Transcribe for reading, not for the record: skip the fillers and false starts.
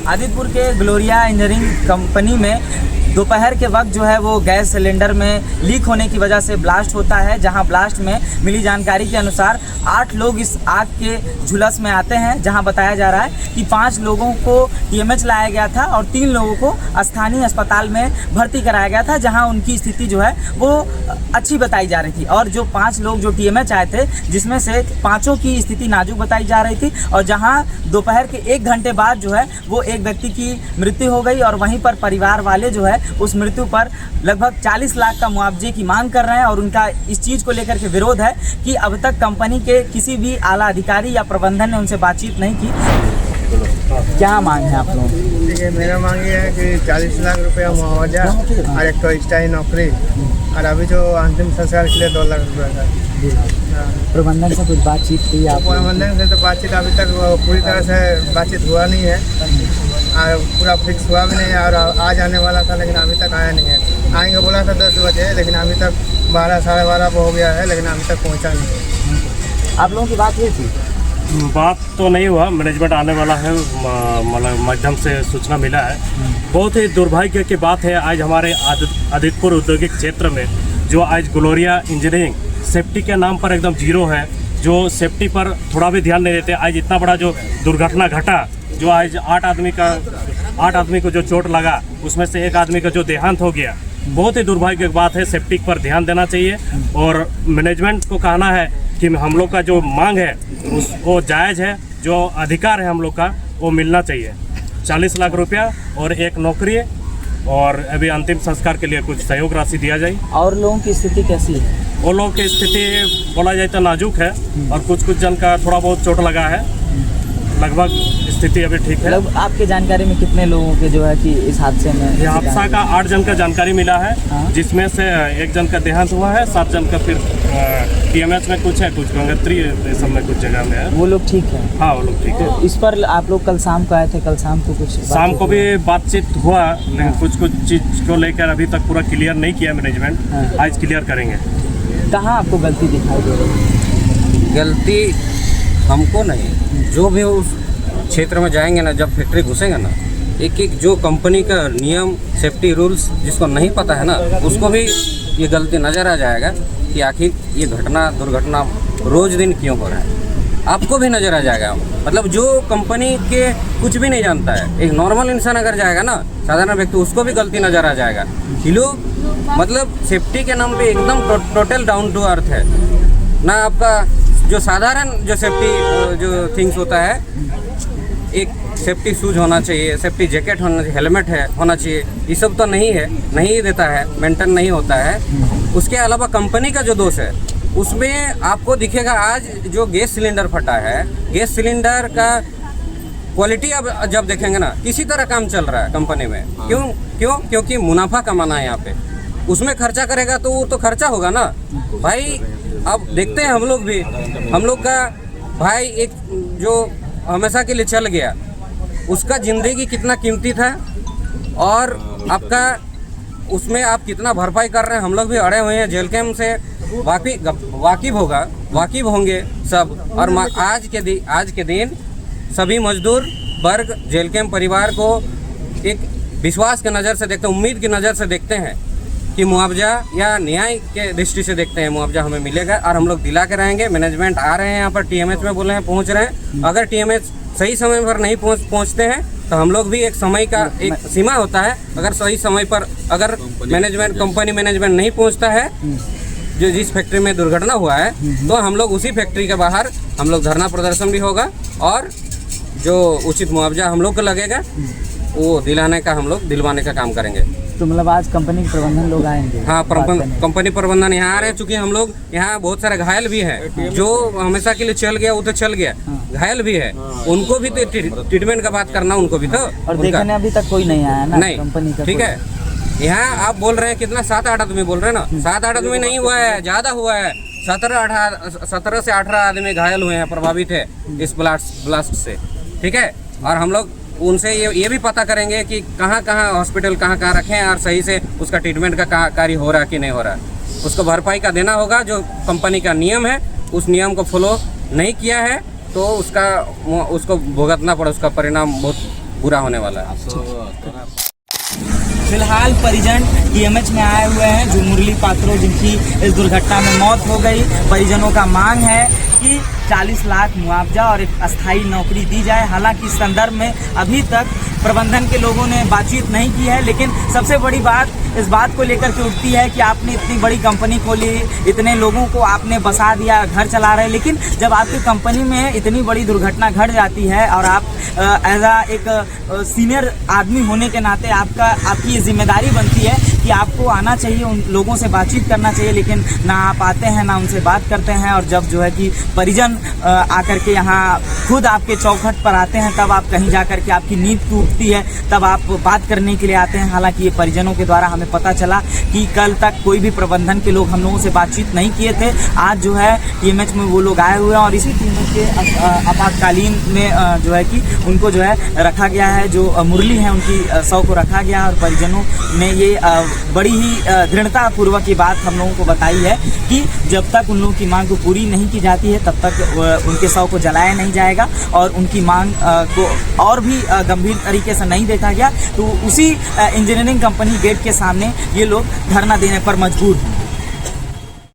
आदितपुर के Gloria engineering company में दोपहर के वक्त जो है वो गैस सिलेंडर में लीक होने की वजह से ब्लास्ट होता है, जहां ब्लास्ट में मिली जानकारी के अनुसार 8 लोग इस आग के झुलस में आते हैं, जहां बताया जा रहा है कि 5 लोगों को टीएमएच लाया गया था और 3 लोगों को स्थानीय अस्पताल में भर्ती कराया गया था, जहां उनकी स्थिति जो है वो अच्छी बताई जा रही थी। और जो 5 लोग जो टीएमएच आए थे, जिसमें से 5 की स्थिति नाजुक बताई जा रही थी, और जहां दोपहर के 1 घंटे बाद जो है वो एक व्यक्ति की मृत्यु हो गई, और वहीं पर परिवार वाले जो है उस मृत्यु पर लगभग 40 लाख का मुआवजे की मांग कर रहे हैं। और उनका इस चीज़ को लेकर के विरोध है कि अब तक कंपनी के किसी भी आला अधिकारी या प्रबंधन ने उनसे बातचीत नहीं की। क्या मांग है आप लोगों की? देखिए, मेरा मांग ये है कि 40 लाख रुपया मुआवजा और एक तो स्थायी नौकरी, और अभी जो अंतिम संस्कार के लिए 2 लाख रुपया का। प्रबंधन से कुछ बातचीत की आप? प्रबंधन से तो बातचीत अभी तक पूरी तरह से बातचीत हुआ नहीं है, और पूरा फिक्स हुआ भी नहीं है, और आज आने वाला था लेकिन अभी तक आया नहीं है। आएंगे बोला था 10 बजे, लेकिन अभी तक 12 साढ़े 12 हो गया है, लेकिन अभी तक पहुंचा नहीं। आप लोगों की बात हुई थी? बात तो नहीं हुआ, मैनेजमेंट आने वाला है, मतलब माध्यम से सूचना मिला है। बहुत ही दुर्भाग्य की बात है आज हमारे आदितपुर औद्योगिक क्षेत्र में, जो आज ग्लोरिया इंजीनियरिंग सेफ्टी के नाम पर एकदम जीरो है, जो सेफ्टी पर थोड़ा भी ध्यान नहीं देते। आज इतना बड़ा जो दुर्घटना घटा, जो आज 8 आदमी को जो चोट लगा, उसमें से 1 आदमी का जो देहांत हो गया, बहुत ही दुर्भाग्य की बात है। सेफ्टी पर ध्यान देना चाहिए, और मैनेजमेंट को कहना है कि हम लोग का जो मांग है उसको जायज़ है, जो अधिकार है हम लोग का वो मिलना चाहिए। 40 लाख रुपया और एक नौकरी, और अभी अंतिम संस्कार के लिए कुछ सहयोग राशि दिया जाए। और लोगों की स्थिति कैसी है? वो लोगों की स्थिति बोला जाए तो नाजुक है, और कुछ जन का थोड़ा बहुत चोट लगा है, लगभग स्थिति अभी ठीक है। आपके जानकारी में कितने लोगों के जो है कि इस हादसे में? ये हादसा का 8 जन का जानकारी मिला है। हाँ। जिसमें से 1 जन का देहांत हुआ है, 7 जन का फिर टीएमएच में कुछ है, कुछ गंगोत्री सब में कुछ जगह में है। वो लोग ठीक है? हाँ, वो लोग ठीक है। इस पर आप लोग कल शाम को आए थे, कल शाम को कुछ शाम को भी बातचीत हुआ, लेकिन कुछ चीज़ को लेकर अभी तक पूरा क्लियर नहीं किया मैनेजमेंट। हाँ। आज क्लियर करेंगे। कहाँ आपको गलती दिखाई दे रही है? गलती हमको नहीं, जो भी उस क्षेत्र में जाएंगे ना, जब फैक्ट्री घुसेंगे ना, एक जो कंपनी का नियम सेफ्टी रूल्स जिसको नहीं पता है ना, उसको भी ये गलती नज़र आ जाएगा कि आखिर ये दुर्घटना रोज़ दिन क्यों हो रहा है। आपको भी नज़र आ जाएगा। मतलब जो कंपनी के कुछ भी नहीं जानता है, एक नॉर्मल इंसान अगर जाएगा ना, साधारण व्यक्ति, उसको भी गलती नज़र आ जाएगा। ये लोग मतलब सेफ्टी के नाम पे एकदम टोटल डाउन टू अर्थ है ना। आपका जो साधारण जो सेफ्टी जो थिंग्स होता है, एक सेफ्टी शूज होना चाहिए, सेफ्टी जैकेट होना चाहिए, हेलमेट होना चाहिए, ये सब तो नहीं है, नहीं देता है, मेंटेन नहीं होता है। उसके अलावा कंपनी का जो दोष है, उसमें आपको दिखेगा आज जो गैस सिलेंडर फटा है, गैस सिलेंडर का क्वालिटी अब जब देखेंगे ना, किसी तरह काम चल रहा है कंपनी में। क्योंकि मुनाफा कमाना है यहाँ पे। उसमें खर्चा करेगा तो वो तो खर्चा होगा ना भाई। अब देखते हैं हम लोग का भाई एक जो हमेशा के लिए चल गया, उसका ज़िंदगी कितना कीमती था, और आपका उसमें आप कितना भरपाई कर रहे हैं। हम लोग भी अड़े हुए हैं, जेल कैम्प से वाकिफ होंगे सब। और आज के दिन सभी मजदूर वर्ग जेल कैम्प परिवार को एक विश्वास के नज़र से देखते हैं, उम्मीद की नज़र से देखते हैं कि मुआवजा या न्याय के दृष्टि से देखते हैं, मुआवजा हमें मिलेगा, और हम लोग दिला के रहेंगे। मैनेजमेंट आ रहे हैं यहाँ पर, टीएमएच में बोले हैं पहुँच रहे हैं। अगर टीएमएच सही समय पर नहीं पहुँचते हैं तो हम लोग भी एक समय का एक सीमा होता है, अगर सही समय पर अगर कंपनी मैनेजमेंट नहीं पहुँचता है, जो जिस फैक्ट्री में दुर्घटना हुआ है, तो हम लोग उसी फैक्ट्री के बाहर हम लोग धरना प्रदर्शन भी होगा, और जो उचित मुआवजा हम लोग को लगेगा वो दिलाने का हम लोग दिलवाने का काम करेंगे। तो मतलब आज कंपनी के प्रबंधन लोग आएंगे? हाँ, कंपनी प्रबंधन यहाँ आ रहे हैं। चूँकि हम लोग यहाँ बहुत सारे घायल भी हैं, जो हमेशा के लिए चल गया वो तो चल गया, घायल भी है, उनको भी तो ट्रीटमेंट का बात करना, उनको भी तो। और देखने अभी तक कोई नहीं आया ना कंपनी का? ठीक है, यहाँ आप बोल रहे हैं कितना 7-8 आदमी बोल रहे हैं ना, 7-8 आदमी नहीं हुआ है, ज़्यादा हुआ है। 17 से 18 आदमी घायल हुए हैं, प्रभावित है इस ब्लास्ट से। ठीक है, और हम लोग उनसे ये भी पता करेंगे कि कहाँ हॉस्पिटल कहाँ रखें, और सही से उसका ट्रीटमेंट का कार्य हो रहा है कि नहीं हो रहा है। उसको भरपाई का देना होगा, जो कंपनी का नियम है उस नियम को फॉलो नहीं किया है तो उसको भुगतना पड़ा, उसका परिणाम बहुत बुरा होने वाला है। फिलहाल परिजन टीएमएच में आए हुए हैं, जो मुरली पात्रो जिनकी इस दुर्घटना में मौत हो गई। परिजनों का मांग है कि 40 लाख मुआवजा और एक अस्थायी नौकरी दी जाए। हालांकि इस संदर्भ में अभी तक प्रबंधन के लोगों ने बातचीत नहीं की है, लेकिन सबसे बड़ी बात इस बात को लेकर के उठती है कि आपने इतनी बड़ी कंपनी खोली, इतने लोगों को आपने बसा दिया, घर चला रहे, लेकिन जब आपकी कंपनी में इतनी बड़ी दुर्घटना घट जाती है और आप एज आ एक सीनियर आदमी होने के नाते आपकी ये जिम्मेदारी बनती है कि आपको आना चाहिए, उन लोगों से बातचीत करना चाहिए, लेकिन ना आप आते हैं, ना उनसे बात करते हैं। और जब जो है कि परिजन आकर के यहाँ खुद आपके चौखट पर आते हैं, तब आप कहीं जाकर के आपकी नींद टूटती है, तब आप बात करने के लिए आते हैं। हालांकि ये परिजनों के द्वारा हमें पता चला कि कल तक कोई भी प्रबंधन के लोग हम लोगों से बातचीत नहीं किए थे। आज जो है टीएमएच में वो लोग आए हुए हैं और इसी टीएमएच के आपातकालीन में जो है कि उनको जो है रखा गया है, जो मुरली है उनकी शव को रखा गया है। और परिजनों ने ये बड़ी ही दृढ़ता पूर्वक ये बात हम लोगों को बताई है कि जब तक उन लोगों की मांग को पूरी नहीं की जाती है, तब तक उनके शव को जलाया नहीं जाएगा और उनकी मांग को और भी गंभीर तरीके से नहीं देखा गया। तो उसी इंजीनियरिंग कंपनी गेट के सामने ये लोग धरना देने पर मजबूर हैं।